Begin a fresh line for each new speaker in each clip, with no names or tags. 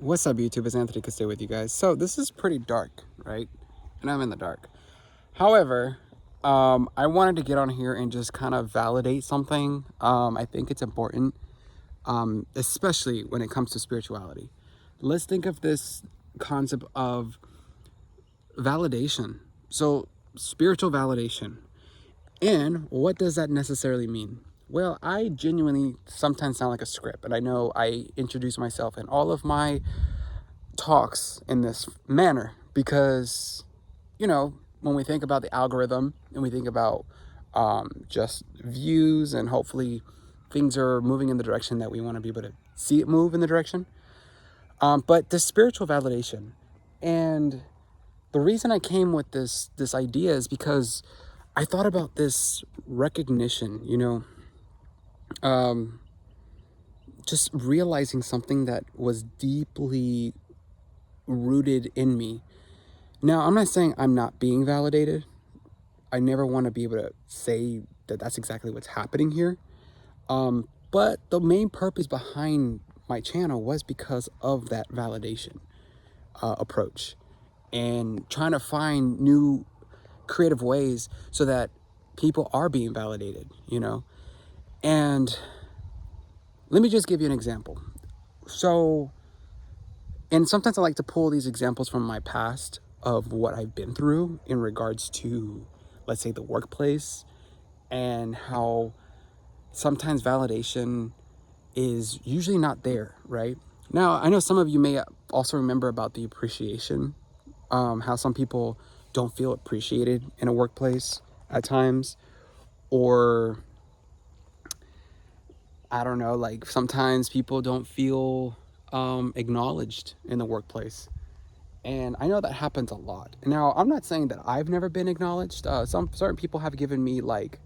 What's up, YouTube? It's Anthony Castillo with you guys. So this is pretty dark, right? And I'm in the dark. However, I wanted to get on here and just kind of validate something. I think it's important, especially when it comes to spirituality. Let's think of this concept of validation. So spiritual validation. And what does that necessarily mean? Well, I genuinely sometimes sound like a script, and I know I introduce myself in all of my talks in this manner because, when we think about the algorithm and we think about just views and hopefully things are moving in the direction that we want to be able to see it move in the direction. But the spiritual validation, and the reason I came with this idea is because I thought about this recognition, just realizing something that was deeply rooted in me. Now, I'm not saying I'm not being validated. I never want to be able to say that that's exactly what's happening here. But the main purpose behind my channel was because of that validation approach and trying to find new creative ways so that people are being validated, And let me just give you an example. So, and sometimes I like to pull these examples from my past of what I've been through in regards to, let's say, the workplace, and how sometimes validation is usually not there, right? Now, I know some of you may also remember about the appreciation, how some people don't feel appreciated in a workplace at times, or I don't know, like sometimes people don't feel acknowledged in the workplace. And I know that happens a lot. Now, I'm not saying that I've never been acknowledged. Some certain people have given me like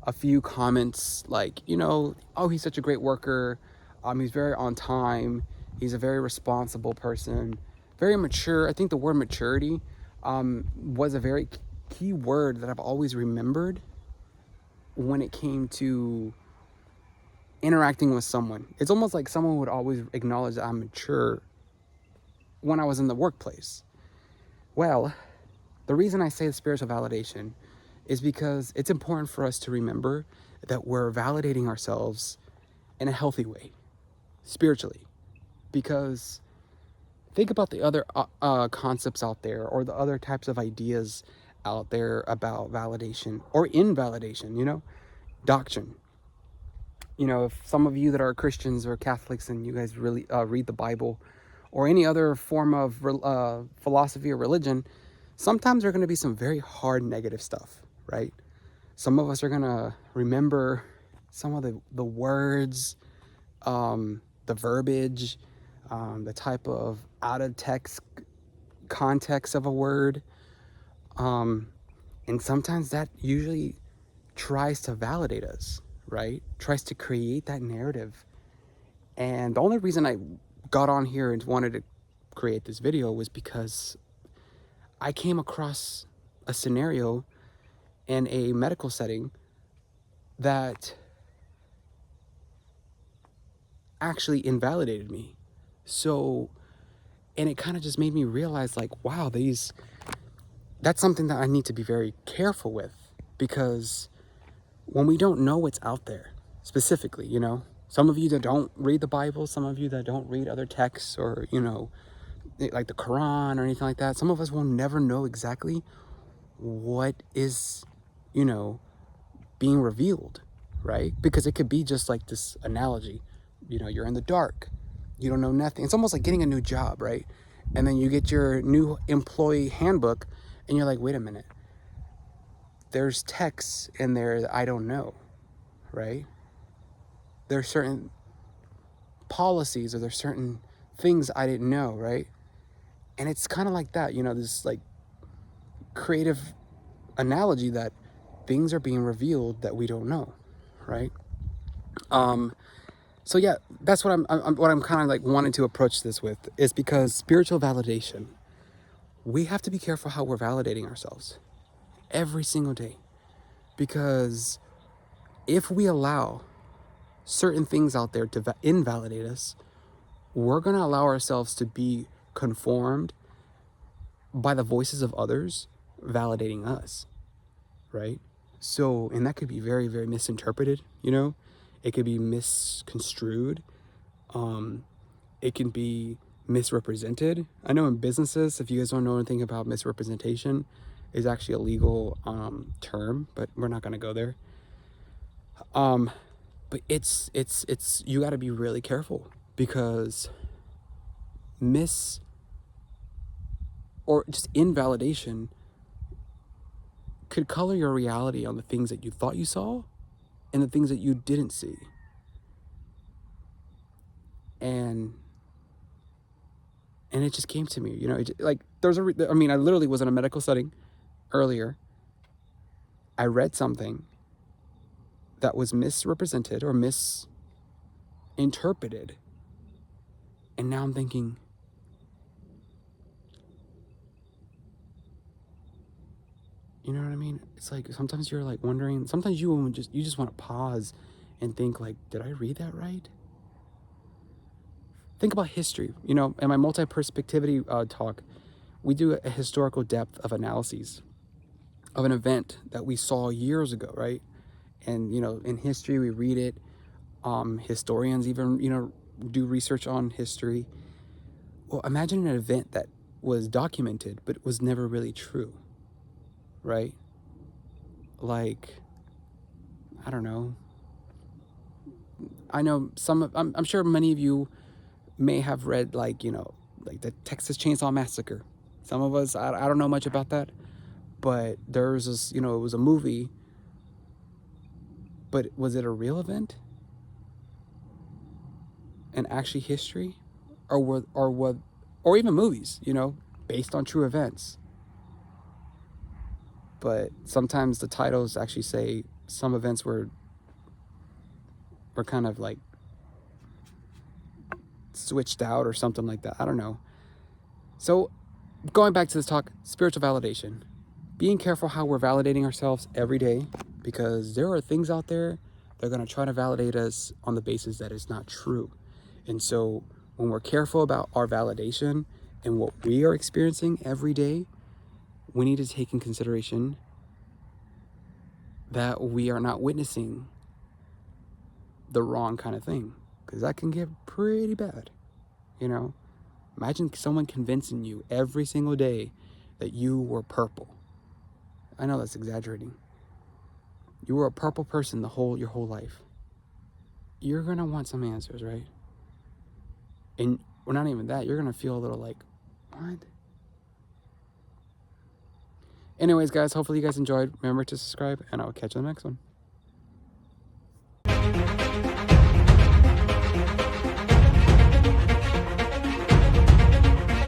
a few comments like, oh, he's such a great worker. He's very on time. He's a very responsible person, very mature. I think the word maturity was a very key word that I've always remembered when it came to interacting with someone. It's almost like someone would always acknowledge that I'm mature when I was in the workplace. Well, the reason I say spiritual validation is because it's important for us to remember that we're validating ourselves in a healthy way, spiritually. Because think about the other concepts out there, or the other types of ideas out there about validation or invalidation, doctrine. If some of you that are Christians or Catholics and you guys really read the Bible or any other form of philosophy or religion, sometimes there are going to be some very hard negative stuff, right? Some of us are going to remember some of the words, the verbiage, the type of out of text context of a word. And sometimes that usually tries to validate us, right? Tries to create that narrative. And the only reason I got on here and wanted to create this video was because I came across a scenario in a medical setting that actually invalidated me. So, and it kind of just made me realize like, wow, that's something that I need to be very careful with, because when we don't know what's out there specifically, some of you that don't read the Bible, some of you that don't read other texts or, like the Quran or anything like that, some of us will never know exactly what is, being revealed, right? Because it could be just like this analogy, you're in the dark, you don't know nothing. It's almost like getting a new job, right? And then you get your new employee handbook and you're like, wait a minute, there's texts in there that I don't know, right? There's certain policies or there's certain things I didn't know, right? And it's kind of like that, this like creative analogy that things are being revealed that we don't know, right? So yeah, that's what I'm kind of like wanting to approach this with, is because spiritual validation, we have to be careful how we're validating ourselves every single day, because if we allow certain things out there to invalidate us, we're going to allow ourselves to be conformed by the voices of others validating us, right? So, and that could be very, very misinterpreted, you know? It could be misconstrued. It can be misrepresented. I know in businesses, if you guys don't know anything about misrepresentation, is actually a legal term, but we're not going to go there. But it's you got to be really careful, because or just invalidation could color your reality on the things that you thought you saw and the things that you didn't see. And it just came to me, you know, like there's I literally was in a medical setting earlier. I read something that was misrepresented or misinterpreted. And now I'm thinking, you know what I mean? It's like sometimes you're like wondering, sometimes you just want to pause and think like, did I read that right? Think about history. You know, in my multi-perspectivity talk, we do a historical depth of analyses of an event that we saw years ago, right? And, you know, in history, we read it. Historians even, you know, do research on history. Well, imagine an event that was documented, but was never really true, right? Like, I don't know. I know I'm sure many of you may have read, like, you know, like the Texas Chainsaw Massacre. Some of us, I don't know much about that, but there was this, you know, it was a movie, but was it a real event and actually history, or even movies, you know, based on true events? But sometimes the titles actually say some events were kind of like switched out or something like that. I don't know. So going back to this talk, spiritual validation, being careful how we're validating ourselves every day, because there are things out there that are going to try to validate us on the basis that it's not true. And so when we're careful about our validation and what we are experiencing every day, we need to take in consideration that we are not witnessing the wrong kind of thing, because that can get pretty bad, you know? Imagine someone convincing you every single day that you were purple. I know that's exaggerating. You were a purple person your whole life. You're gonna want some answers, right? And well, not even that, you're gonna feel a little like, what? Anyways, guys, hopefully you guys enjoyed. Remember to subscribe, and I'll catch you on the next one.